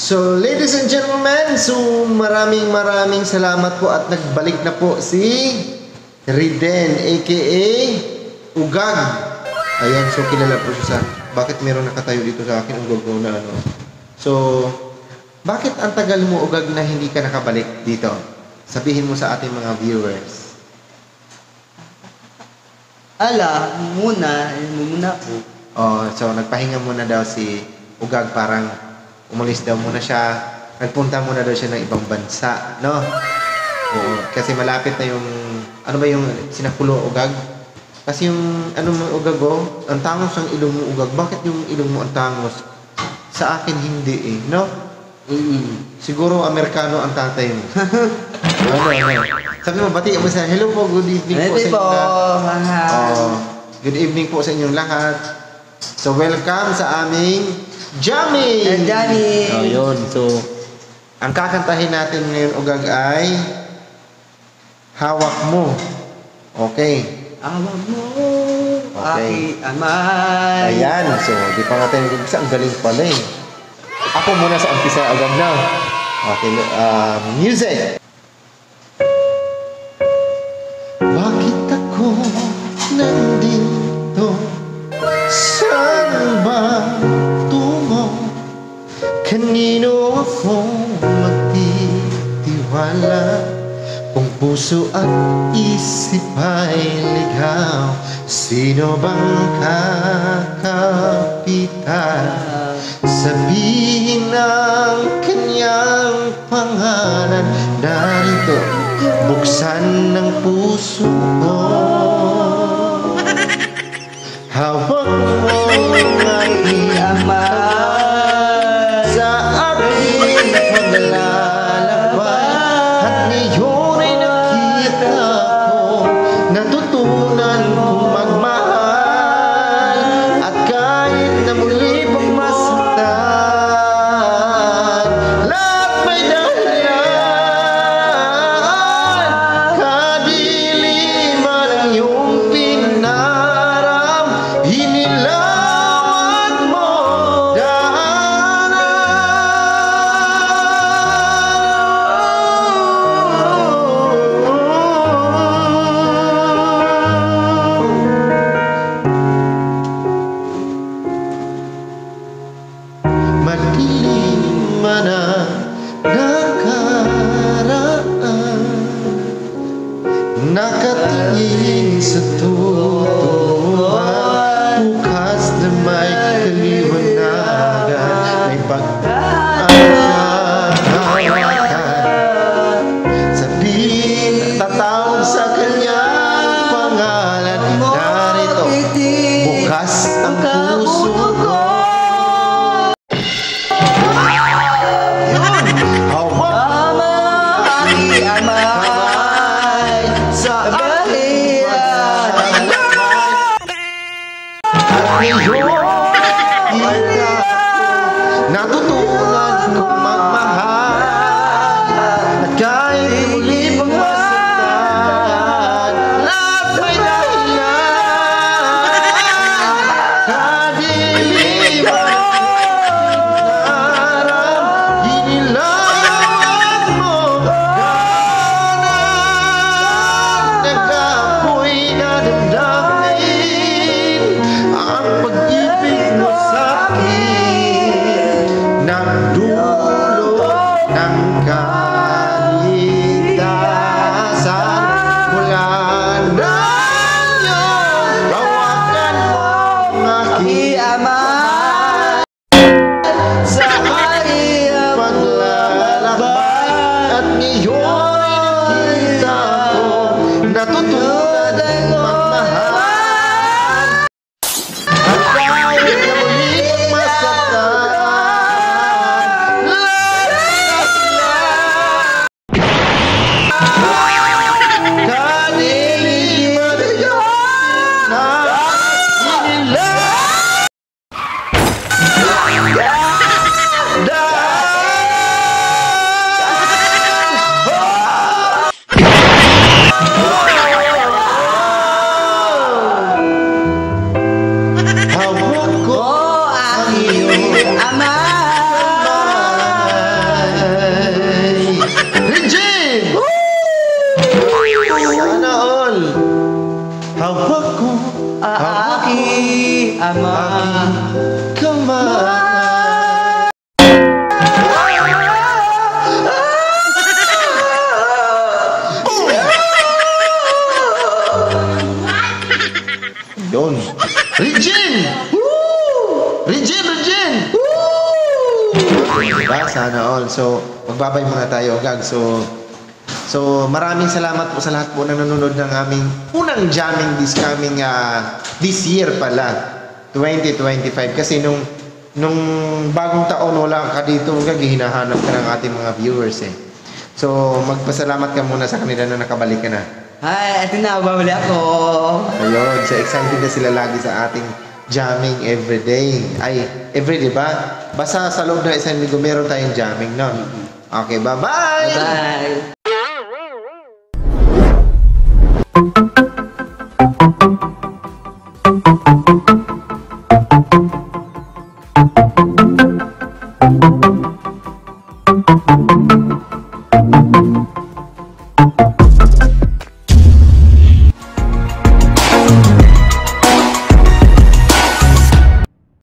So, ladies and gentlemen, so maraming salamat po at nagbalik na po si Riden, aka Ugag. Ayan, so kilala po siya sa, bakit meron nakatayo dito sa akin, Ugag ko na ano. So, bakit ang tagal mo, Ugag, na hindi ka nakabalik dito? Sabihin mo sa ating mga viewers. muna po. Oh, so nagpahinga muna daw si Ugag, parang umalis daw muna siya. Nagpunta muna daw siya ng ibang bansa, no? Oo, kasi malapit na yung, ano ba yung sinapulo, Ugag? Kasi yung, ano mo, Ugag, oh, ang tangos ng ilong mo, Ugag. Bakit yung ilong mo ang tangos? Sa akin, hindi eh, no? Siguro Amerikano ang tatay mo. ano. Sabi mo, bati mo sa, hello po, good evening po sa inyo lahat. Good evening po sa inyong lahat. So, welcome sa aming jamming! Jamming! Oh, yun. So, ang kakantahin natin ngayon, Ugag, ay Hawak Mo. Okay. Hawak mo, Okay. aking amay. Ayan. So, di pa nga tayo nag-umpisa. Ang galing pala eh. Ako muna sa umpisa, Ugag na. Okay. Music! Bakit ako nandito? Saan ba tungo? Kanino ako magtitiwala? Kung puso at isip ay ligaw, sino bang kakapitan? Sabihin ang kanyang pangalan. Narito, buksan ng puso ko. Hawak mo ang aking amay sa aking paglalakbay. At ngayon ay nakita ko, natutunan kong magmahal. At kahit na muli pang masaktan, lahat may dahilan. Kadiliman ang iyong pinaram, inilawan mo madilim man ang nakaraan, nakatingin sa tutuan, bukas na may kaliwanagan, may pag-aalakan. Sabihin, tatawag sa kanyang pangalan, narito, bukas ang puso ko. Aking amay sa aking Ama. Come on. Yun. Regine! Woo! Regine! Woo! Diba? Sana all. So, magbabay muna tayo, Gag. So, maraming salamat po sa lahat po na nanonood ng aming unang jamming this year pala, 2025. Kasi nung bagong taon, wala ka dito, Gag, hinahanap ka ng ating mga viewers eh. So, magpasalamat ka muna sa kanila na nakabalik ka na. Hi, ito na, babali ako. Ayun, so excited na sila lagi sa ating jamming everyday. Ay, everyday ba? Basta sa loob ng isang linggo meron tayong jamming, no? Okay, bye-bye! Bye-bye.